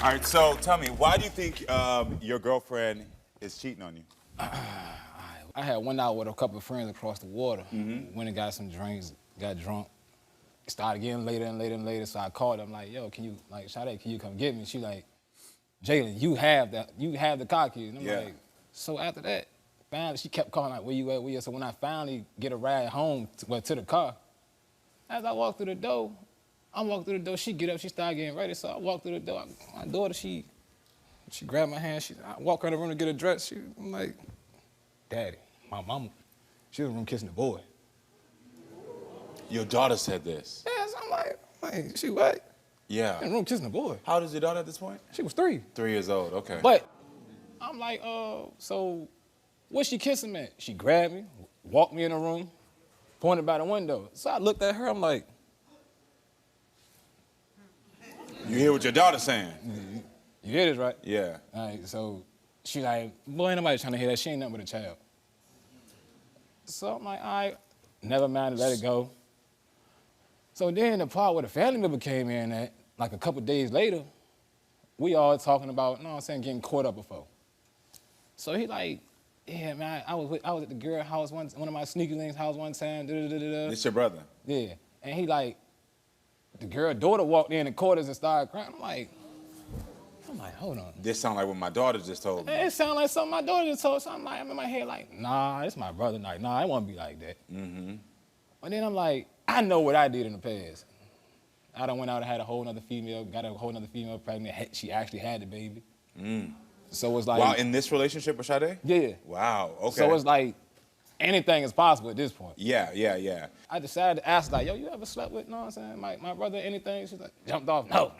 All right, so tell me, why do you think your girlfriend is cheating on you? I had went out with a couple of friends across the water. Went and got some drinks, got drunk. Started getting later and later and later, so I called her. I'm like, yo, can you, like, Sade, can you come get me? She like, Jalen, you have the car keys. And I'm like, so after that, finally, she kept calling, like, where you at, where you at? So when I finally get a ride home, to the car, as I walk through the door, she get up, she started getting ready, so I walk through the door. My daughter, she grabbed my hand, I walk her in the room to get her dressed. I'm like, Daddy, my mama, she was in the room kissing the boy. Your daughter said this? Yeah, so I'm like, she what? Yeah. In the room kissing the boy. How old is your daughter at this point? She was 3. 3 years old, okay. But I'm like, so what's she kissing at? She grabbed me, walked me in the room, pointed by the window. So I looked at her, I'm like, you hear what your daughter's saying? You hear this, right? Yeah. All right, so she like, boy, ain't nobody trying to hear that. She ain't nothing but a child. So I'm like, all right, never mind, let it go. So then the part where the family member came in at, like a couple days later, we all talking about, you know what I'm saying, getting caught up before. So he like, yeah, man, I was at the girl house one of my sneaky links house one time. This your brother? Yeah, and he like, the girl daughter walked in the quarters and started crying. I'm like, hold on. This sound like what my daughter just told me. It sound like something my daughter just told. So I'm like, I'm in my head like, nah, it's my brother. Like, nah, it won't be like that. But then I'm like, I know what I did in the past. I done went out and had a whole nother female, got a whole nother female pregnant. She actually had the baby. So it's like. Wow, in this relationship with Sade? Yeah. Wow, okay. So it's like, anything is possible at this point. Yeah, yeah, yeah. I decided to ask, like, yo, you ever slept with, you know what I'm saying, my brother, anything? She's like, jumped off, no.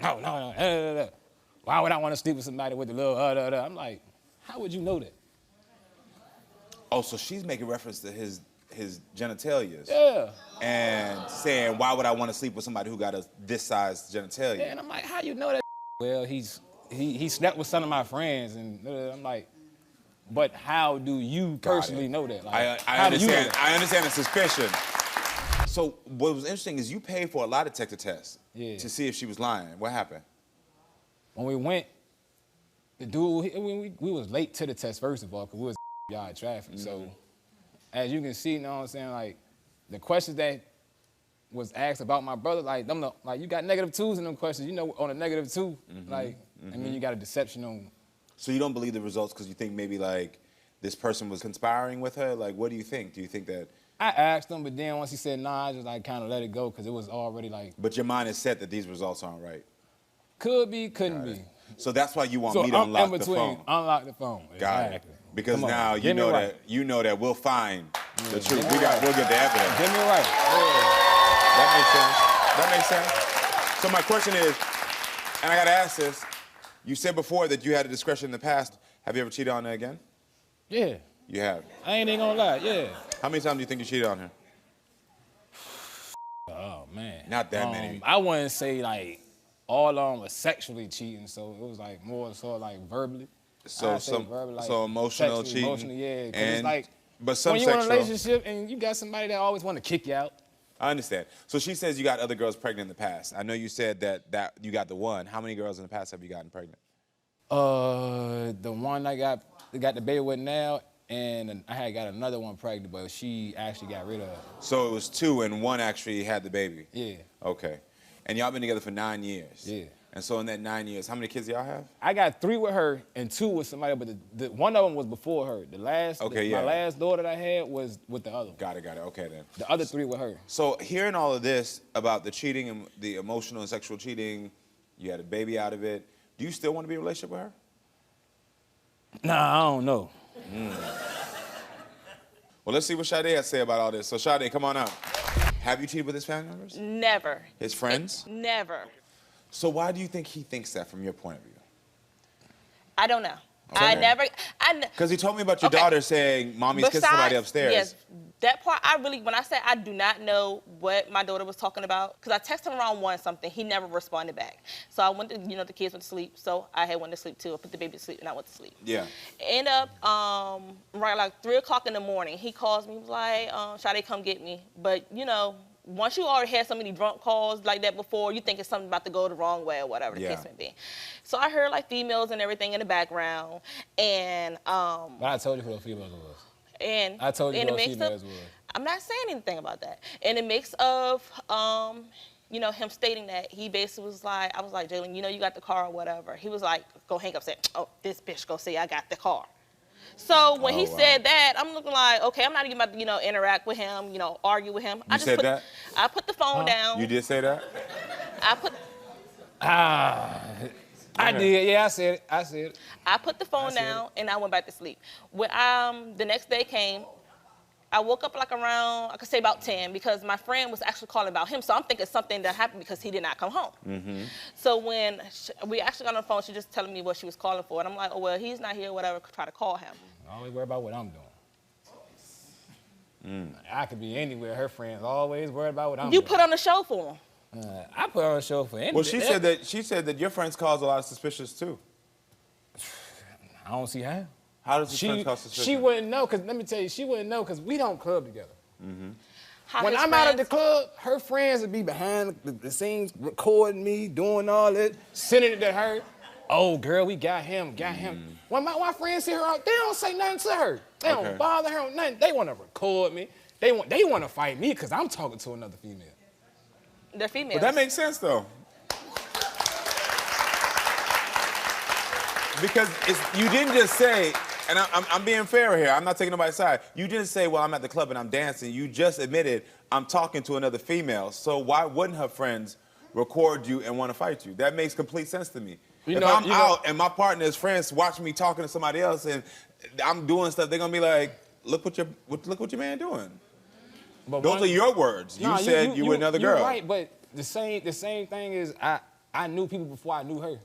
Why would I want to sleep with somebody with the little, I'm like, how would you know that? Oh, so she's making reference to his genitalias. Yeah. And saying, why would I want to sleep with somebody who got this size genitalia? Yeah, and I'm like, how you know that? Well, he slept with some of my friends, and I'm like, but how do you personally know that? Like, I understand. I understand the suspicion. So what was interesting is you paid for a lie detector test to see if she was lying. What happened? When we went, the dude, we was late to the test, first of all, because we was yard traffic. So as you can see, you know what I'm saying, like, the questions that was asked about my brother, like, you got -2s in them questions, you know, on a -2, like, I mean, you got a deception on. So you don't believe the results because you think maybe, like, this person was conspiring with her? Like, what do you think? Do you think that? I asked him, but then once he said nah, I just, like, kind of let it go because it was already, like. But your mind is set that these results aren't right? Could be, couldn't be. So that's why you want me to unlock the phone? Unlock the phone. Got it. Because now you know that we'll find the truth. We'll get the evidence. Get me right. That makes sense. So my question is, and I gotta ask this, you said before that you had a discretion in the past. Have you ever cheated on her again? Yeah. You have? I ain't even gonna lie, yeah. How many times do you think you cheated on her? Oh, man. Not that many. I wouldn't say, like, all of them was sexually cheating, so it was, like, more sort of, like, verbally. So emotional cheating. Emotionally, yeah. Because it's like, but some when you're in a sexual relationship and you got somebody that always want to kick you out. I understand. So she says you got other girls pregnant in the past. I know you said that you got the one. How many girls in the past have you gotten pregnant? The one I got the baby with now, and I had got another one pregnant, but she actually got rid of her. So it was 2 and 1 actually had the baby? Yeah. Okay. And y'all been together for 9 years? Yeah. And so in that 9 years, how many kids y'all have? I got 3 with her and 2 with somebody, but the one of them was before her. My last daughter that I had was with the other one. Got it. Okay, then. The other 3 with her. So hearing all of this about the cheating and the emotional and sexual cheating, you had a baby out of it, do you still want to be in a relationship with her? Nah, I don't know. Well, let's see what Sade has to say about all this. So Sade, come on up. Have you cheated with his family members? Never. His friends? Never. So why do you think he thinks that from your point of view? I don't know. Okay. Because he told me about your daughter saying, Mommy's kissing somebody upstairs. Yes, that part, when I say I do not know what my daughter was talking about, because I texted him around 1 something, he never responded back. So I went to, the kids went to sleep, so I had went to sleep too. I put the baby to sleep and I went to sleep. Yeah. End up, right like 3 o'clock in the morning, he calls me, he was like, Sade, come get me. But, once you already had so many drunk calls like that before, you think it's something about to go the wrong way or whatever the case may be. So I heard like females and everything in the background, and But I told you who those females was. And I told you in who the those mix females of, was. I'm not saying anything about that. In the mix of, you know, him stating that, he basically was like, I was like, Jalen, you know, you got the car or whatever. He was like, go hang up, say, oh, this bitch go say I got the car. So when he said that, I'm looking like, okay, I'm not even about to, you know, interact with him, you know, argue with him. You said that? I put the phone down. You did say that? I did, yeah, I said it. I said it. I put the phone down and I went back to sleep. When the next day came, I woke up like around, I could say about 10, because my friend was actually calling about him. So I'm thinking something that happened because he did not come home. So when we actually got on the phone, she just telling me what she was calling for. And I'm like, oh, well, he's not here, whatever, try to call him. I always worry about what I'm doing. I could be anywhere. Her friends always worried about what I'm doing. You put on a show for him. I put on a show for anything. Well, she said that your friends cause a lot of suspicious too. I don't see how. How does your friends cause suspicion? She wouldn't know, because let me tell you, she wouldn't know, because we don't club together. When I'm out at the club, her friends would be behind the scenes, recording me, doing all that, sending it to her. Oh, girl, we got him. When my friends see her out, they don't say nothing to her. They don't bother her on nothing. They want to record me. They want to fight me because I'm talking to another female. They're females. But that makes sense, though. Because you didn't just say, and I'm being fair here, I'm not taking nobody's side. You didn't say, well, I'm at the club and I'm dancing. You just admitted, I'm talking to another female. So why wouldn't her friends record you and want to fight you? That makes complete sense to me. If I'm out and my partner's friends watch me talking to somebody else and I'm doing stuff, they're going to be like, look what your man doing. But those are your words. You said you were another girl. You're right, but the same thing is I knew people before I knew her.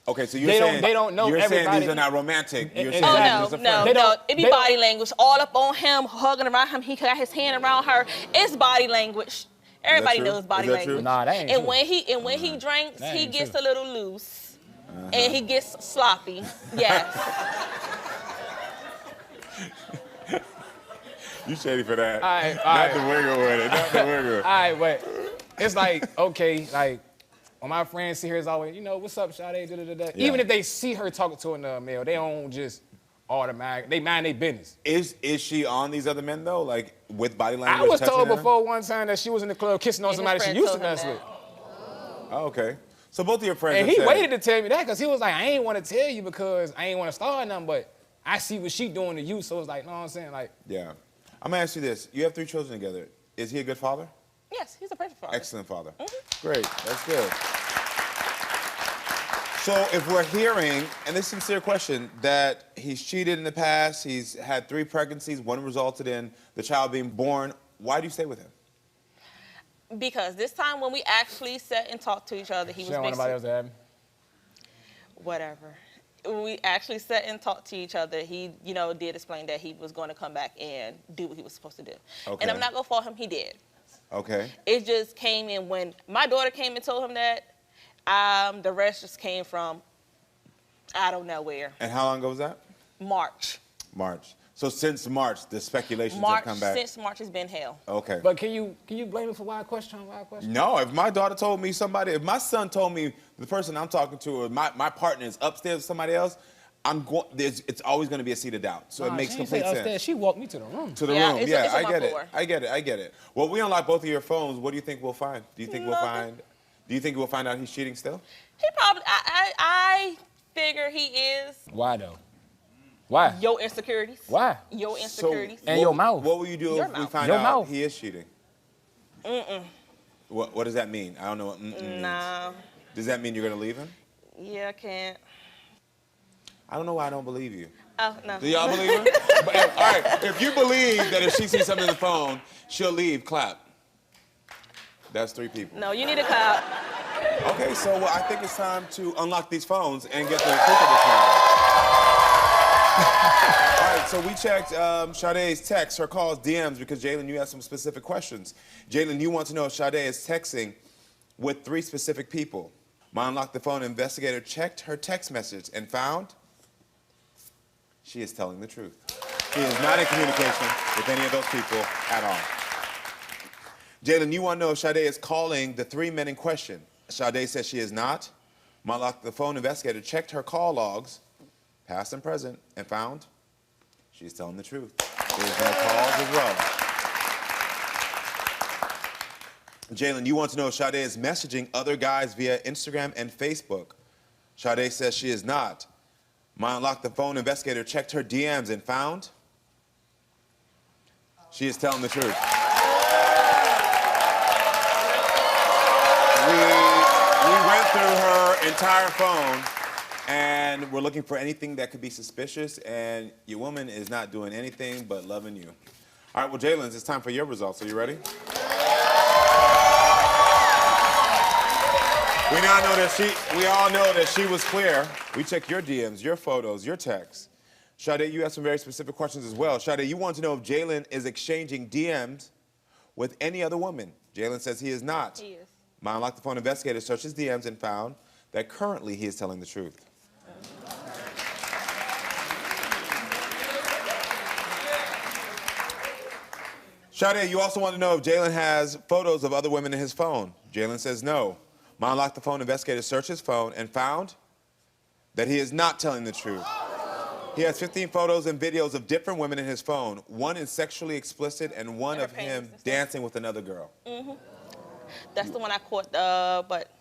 Okay, so you're saying they don't know you're everybody. saying these are not romantic. You're saying no. It be body language. All up on him, hugging around him. He got his hand around her. It's body language. Everybody knows body language. Nah, that ain't and true. when he drinks, he gets a little loose, and he gets sloppy. Yes. You shady for that. All right. Not the wiggle with it. Not the wiggle. All right, but it's like, okay, like, when my friends see her, it's always, you know, what's up, Sade? Yeah. Even if they see her talking to another male, they don't just automatic. They mind their business. Is she on these other men though? Like with body language? I was told before one time that she was in the club kissing on somebody she used to mess with. Oh, okay. So both of your friends. And he waited to tell me that because he was like, I ain't want to tell you because I ain't want to start nothing, but I see what she doing to you, so it's like, know what I'm saying? Like. Yeah. I'm gonna ask you this: you have 3 children together. Is he a good father? Yes, he's a perfect father. Excellent father. Great. That's good. So if we're hearing, and this is a sincere question, that he's cheated in the past, he's had 3 pregnancies, 1 resulted in the child being born, why do you stay with him? Because this time when we actually sat and talked to each other, he was basically... Nobody else to have him? Whatever. When we actually sat and talked to each other, he, you know, did explain that he was going to come back and do what he was supposed to do. Okay. And I'm not going to fault him, he did. Okay. It just came in when my daughter came and told him that. The rest just came from, I don't know where. And how long ago was that? March. So since March, the speculations have come back? Since March has been hell. Okay. But can you blame it for wild question? No, if my daughter told me if my son told me the person I'm talking to or my partner is upstairs with somebody else, it's always going to be a seed of doubt. So it makes complete sense. Upstairs. She walked me to the room. Yeah, I get it. Well, we unlock both of your phones. What do you think we'll find? Do you think we'll find out he's cheating still? He probably, I figure he is. Why though? Why? Your insecurities. Why? Your insecurities. And your mouth. What will you do if we find out he is cheating? What does that mean? I don't know what means. Does that mean you're going to leave him? Yeah, I can't. I don't know why I don't believe you. Oh, no. Do y'all believe her? All right, if you believe that if she sees something on the phone, she'll leave, clap. That's 3 people. No, you need a clap. Okay, so I think it's time to unlock these phones and get the truth of this matter. All right, so we checked Sade's texts, her calls, DMs, because, Jalen, you have some specific questions. Jalen, you want to know if Sade is texting with 3 specific people. My Unlock the Phone investigator checked her text message and found she is telling the truth. She is not in communication with any of those people at all. Jalen, you want to know if Sade is calling the 3 men in question. Sade says she is not. My Lock the Phone investigator checked her call logs, past and present, and found she's telling the truth. There's no calls as well. Jalen, you want to know if Sade is messaging other guys via Instagram and Facebook. Sade says she is not. My Unlock the Phone investigator checked her DMs and found she is telling the truth. We went through her entire phone, and we're looking for anything that could be suspicious, and your woman is not doing anything but loving you. All right, well, Jalen, it's time for your results. Are you ready? We all know that she was clear. We checked your DMs, your photos, your texts. Sade, you have some very specific questions as well. Sade, you want to know if Jalen is exchanging DMs with any other woman. Jalen says he is not. He is. My Unlock the Phone investigator searched his DMs and found that currently he is telling the truth. Sade, you also want to know if Jalen has photos of other women in his phone. Jalen says no. My Unlock the Phone investigator searched his phone and found that he is not telling the truth. He has 15 photos and videos of different women in his phone. One is sexually explicit and one of him dancing with another girl. Mm-hmm. That's the one I caught, but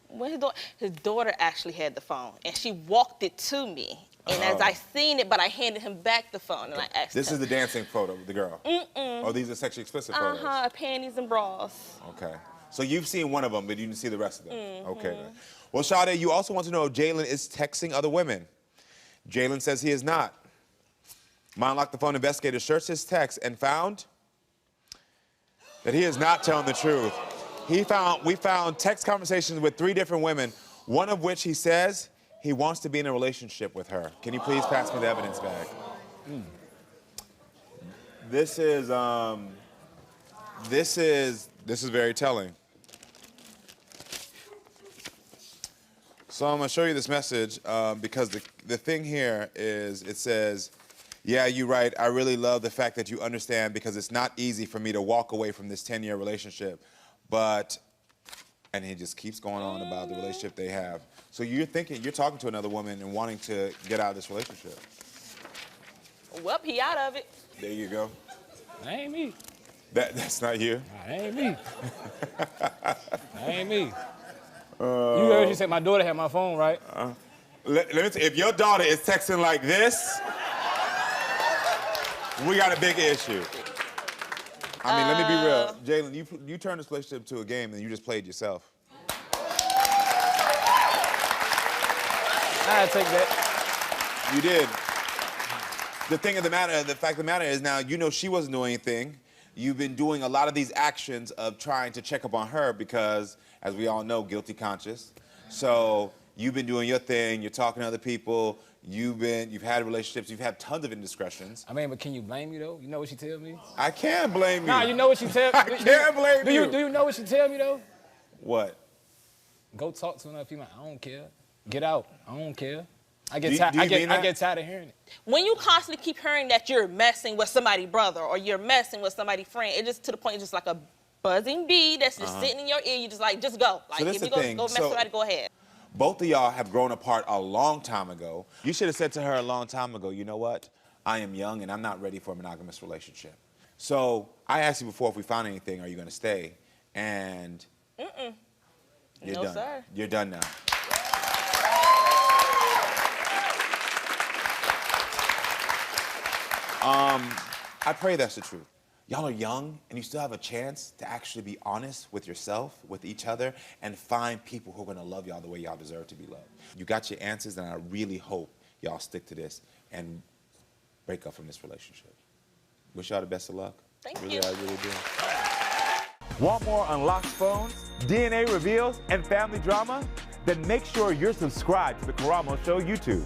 when his daughter actually had the phone, and she walked it to me. And as I seen it, but I handed him back the phone, and I asked This him. is the dancing photo of the girl? Mm-mm. Oh, these are sexually explicit photos? Uh-huh, panties and bras. Okay. So you've seen one of them, but you didn't see the rest of them? Okay. Then. Well, Sade, you also want to know if Jalen is texting other women. Jalen says he is not. My Unlock the Phone investigator searched his text and found that he is not telling the truth. We found text conversations with 3 different women, one of which he says he wants to be in a relationship with her. Can you please pass me the evidence bag? This is very telling. So I'm going to show you this message because the thing here is it says, yeah, you're right. I really love the fact that you understand because it's not easy for me to walk away from this 10-year relationship. But, and he just keeps going on about the relationship they have. So you're talking to another woman and wanting to get out of this relationship. Well, he out of it. There you go. That ain't me. That's not you? Nah, that ain't me. That ain't me. You heard you said my daughter had my phone, right? Let me tell you, if your daughter is texting like this, we got a big issue. I mean, let me be real. Jalen, you turned this relationship to a game and you just played yourself. I take that. You did. The fact of the matter is now, you know she wasn't doing anything. You've been doing a lot of these actions of trying to check up on her because, as we all know, guilty conscious. So you've been doing your thing, you're talking to other people, you've had relationships, you've had tons of indiscretions. I mean, but can you blame me, though? You know what she tell me? I can't blame you. Nah, you know what she tell me? I can't blame you. Do you know what she tell me, though? What? Go talk to another female. I don't care. Get out. I don't care. I get tired of hearing it. When you constantly keep hearing that you're messing with somebody's brother or you're messing with somebody's friend, it just to the point it's just like a buzzing bee that's just sitting in your ear. You just like, just go. Like, so if you go mess somebody, go ahead. Both of y'all have grown apart a long time ago. You should have said to her a long time ago, you know what? I am young and I'm not ready for a monogamous relationship. So I asked you before if we found anything, are you going to stay? And you're done. Sir. You're done now. I pray that's the truth. Y'all are young, and you still have a chance to actually be honest with yourself, with each other, and find people who are going to love y'all the way y'all deserve to be loved. You got your answers, and I really hope y'all stick to this and break up from this relationship. Wish y'all the best of luck. Thank you. I really do. Want more unlocked phones, DNA reveals, and family drama? Then make sure you're subscribed to the Karamo Show YouTube.